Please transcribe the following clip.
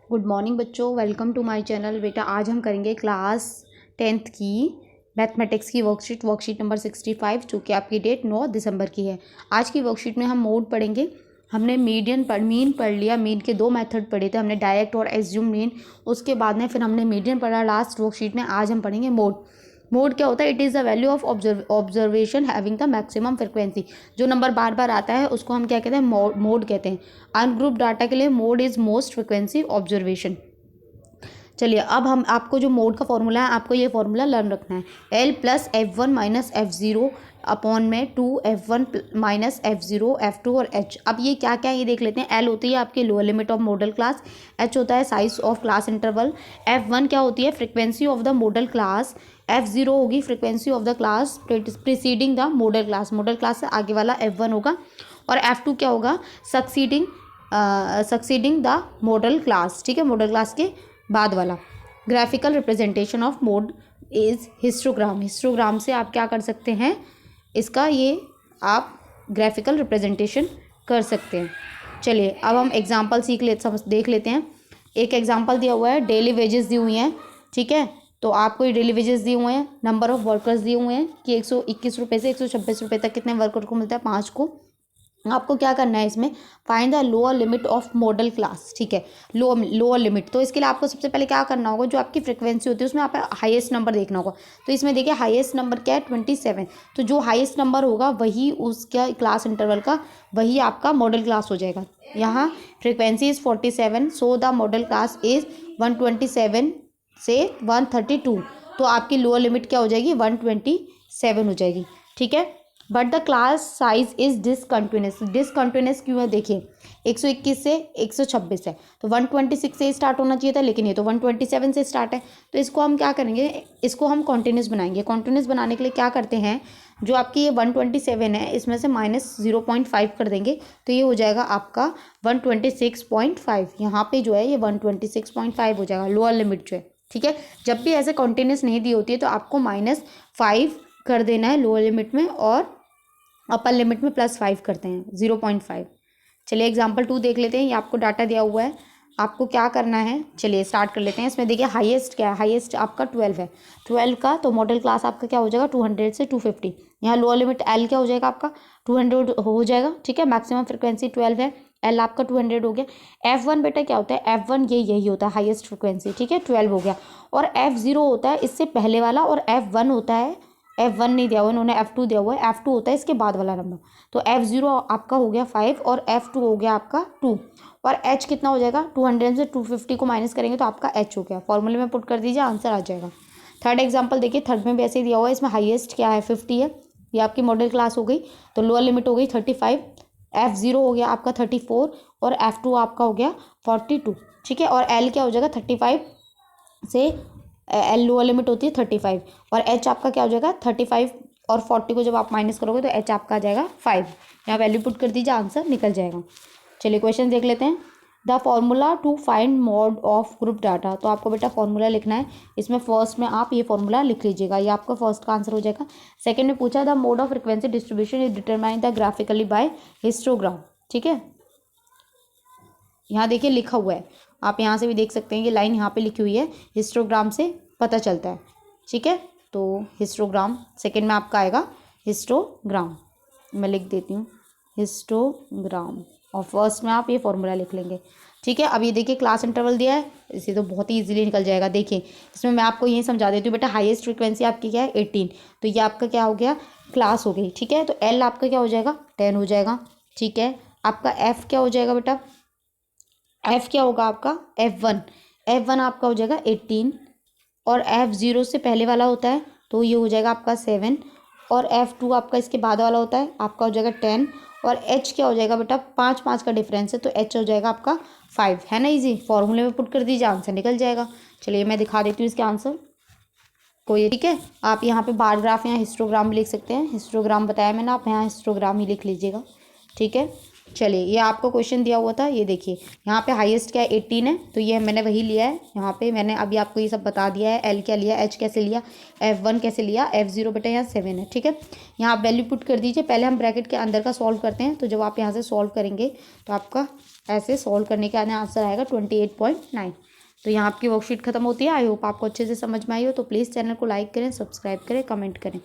Good morning बच्चों, welcome to my channel. बेटा आज हम करेंगे क्लास 10th की मैथमेटिक्स की वर्कशीट नंबर 65 जो कि आपकी डेट 9 दिसंबर की है। आज की वर्कशीट में हम मोड पढ़ेंगे। हमने मीन पढ़ लिया। मीन के दो मेथड पढ़े थे, हमने डायरेक्ट और एज्यूम मीन। उसके बाद में फिर हमने मीडियन पढ़ा लास्ट वर्कशीट में। आज हम पढ़ेंगे मोड। मोड क्या होता है? It is the value of observation having the maximum frequency. जो नंबर बार बार आता है उसको हम क्या कहते हैं? मोड कहते हैं। अनग्रुप डाटा के लिए mode is most frequency observation. चलिए अब हम आपको जो मोड का फॉर्मूला है, आपको ये फॉर्मूला लर्न रखना है। L plus F one minus F zero upon में 2f1 माइनस f0 f2 और h। अब ये क्या क्या है ये देख लेते हैं। एल होती है आपकी lower limit of model class, h होता है size of class interval, f1 क्या होती है? Frequency of the model class, f0 होगी frequency of the class preceding the model class. Model class से आगे वाला f1 होगा और f2 क्या होगा? Succeeding the model class. ठीक है, मॉडल क्लास के बाद वाला। Graphical representation of mode is histogram. Histogram से आप क्या कर सकते हैं? इसका ये आप ग्राफिकल रिप्रेजेंटेशन कर सकते हैं। चलिए अब हम एग्जांपल देख लेते हैं। एक एग्जांपल दिया हुआ है, डेली वेजेस दी हुई हैं। ठीक है, तो आपको ये डेली वेजेस दिए हुए हैं, नंबर ऑफ वर्कर्स दिए हुए हैं कि 121 रुपये से 126 रुपये तक कितने वर्कर को मिलता है? 5 को। आपको क्या करना है इसमें? Find the lower limit of model class. ठीक है, लोअर लिमिट। तो इसके लिए आपको सबसे पहले क्या करना होगा? जो आपकी फ्रिक्वेंसी होती है उसमें आप हाईएस्ट नंबर देखना होगा। तो इसमें देखिए हाईएस्ट नंबर क्या है? 27। तो जो हाईएस्ट नंबर होगा वही उसका क्लास इंटरवल का वही आपका मॉडल क्लास हो जाएगा। यहाँ frequency is 47, so the model class is 127 से 132। तो आपकी लोअर लिमिट क्या हो जाएगी? 127 हो जाएगी। ठीक है, but the class size is discontinuous. Discontinuous क्यों है? देखिए 121 से 126 है तो 126 से स्टार्ट होना चाहिए था, लेकिन ये तो 127 से स्टार्ट है। तो इसको हम क्या करेंगे? इसको हम कॉन्टिन्यूस बनाएंगे। कॉन्टिन्यूस बनाने के लिए क्या करते हैं? जो आपकी ये 127 है इसमें से माइनस 0.5 कर देंगे तो ये हो जाएगा आपका 126.5। यहाँ पे जो है ये 126.5 हो जाएगा लोअर लिमिट जो है। ठीक है, जब भी ऐसे कॉन्टिन्यूस नहीं दी होती है तो आपको -5 कर देना है लोअर लिमिट में और अपर लिमिट में +5 करते हैं 0.5। चलिए एग्जाम्पल 2 देख लेते हैं। ये आपको डाटा दिया हुआ है, आपको क्या करना है? चलिए स्टार्ट कर लेते हैं। इसमें देखिए हाईएस्ट क्या है? हाईएस्ट आपका 12 है। 12 का तो मॉडल क्लास आपका क्या हो जाएगा? 200 से 250। यहाँ लोअर लिमिट एल क्या हो जाएगा आपका? 200 हो जाएगा। ठीक है, मैक्सिमम फ्रिक्वेंसी 12 है, एल आपका 200 हो गया। F1 बेटा क्या होता है? F1 यही होता है हाईएस्ट फ्रिक्वेंसी। ठीक है, 12 हो गया। और F0 होता है इससे पहले वाला और F1 होता है, F1 नहीं दिया हुआ इन्होंने, F2 दिया हुआ है। F2 होता है इसके बाद वाला नंबर। तो F0 आपका हो गया 5 और F2 हो गया आपका 2। और H कितना हो जाएगा? 200 से 250 को माइनस करेंगे तो आपका H हो गया। फॉर्मूले में पुट कर दीजिए, आंसर आ जाएगा। थर्ड एग्जाम्पल देखिए, थर्ड में भी ऐसे ही दिया हुआ है। इसमें हाईएस्ट क्या है? 50 है। ये आपकी मॉडल क्लास हो गई तो लोअर लिमिट हो गई 35। F0 हो गया आपका 34 और F2 आपका हो गया 42। ठीक है, और L क्या हो जाएगा? 35 से एल लोअर लिमिट होती है 35 और एच आपका क्या हो जाएगा? 35 और 40 को जब आप माइनस करोगे तो एच आपका आ जाएगा 5। यहाँ वैल्यू पुट कर दीजिए, आंसर निकल जाएगा। चलिए क्वेश्चन देख लेते हैं। The formula to find mode of group data. तो आपको बेटा फॉर्मूला लिखना है। इसमें फर्स्ट में आप ये फॉर्मूला लिख लीजिएगा, ये आपका फर्स्ट का आंसर हो जाएगा। सेकेंड में पूछा the mode of frequency distribution is determine the graphically by histogram. ठीक है, यहाँ देखिए लिखा हुआ है, आप यहाँ से भी देख सकते हैं, ये लाइन यहाँ पे लिखी हुई है, हिस्टोग्राम से पता चलता है। ठीक है, तो हिस्टोग्राम सेकंड में आपका आएगा हिस्टोग्राम। मैं लिख देती हूँ हिस्टोग्राम और फर्स्ट में आप ये फॉर्मूला लिख लेंगे। ठीक है, अब ये देखिए क्लास इंटरवल दिया है, इसे तो बहुत ही इजीली निकल जाएगा। देखिए इसमें मैं आपको यही समझा देती हूँ बेटा। हाईएस्ट फ्रिक्वेंसी आपकी क्या है? 18। तो ये आपका क्या हो गया? क्लास हो गई। ठीक है, तो एल आपका क्या हो जाएगा? 10 हो जाएगा। ठीक है, आपका एफ क्या हो जाएगा बेटा? एफ क्या होगा आपका? F1 आपका हो जाएगा 18 और F0 से पहले वाला होता है तो ये हो जाएगा आपका 7 और F2 आपका इसके बाद वाला होता है आपका हो जाएगा 10 और H क्या हो जाएगा बेटा? 5 का डिफरेंस है तो H हो जाएगा आपका 5। है ना इजी? फॉर्मूले में पुट कर दीजिए, आंसर निकल जाएगा। चलिए मैं दिखा देती हूँ इसके आंसर कोई। ठीक है, आप यहाँ पे बार ग्राफ या हिस्टोग्राम भी लिख सकते हैं। हिस्टोग्राम बताया मैंने, आप यहाँ हिस्टोग्राम ही लिख लीजिएगा। ठीक है, चलिए, ये आपको क्वेश्चन दिया हुआ था, ये देखिए यहाँ पे हाईएस्ट क्या है 18 है, तो ये मैंने वही लिया है। यहाँ पे मैंने अभी आपको ये सब बता दिया है, एल क्या लिया, एच कैसे लिया, F1 कैसे लिया, F0 बेटा यहाँ 7 है, ठीक है। यहाँ आप वैल्यू पुट कर दीजिए। पहले हम ब्रैकेट के अंदर का सॉल्व करते हैं, तो जब आप यहाँ से सॉल्व करेंगे तो आपका ऐसे सॉल्व करने के आंसर आएगा 28.9। तो यहाँ आपकी वर्कशीट खत्म होती है। आई होप आपको अच्छे से समझ में आई हो। तो प्लीज़ चैनल को लाइक करें, सब्सक्राइब करें, कमेंट करें।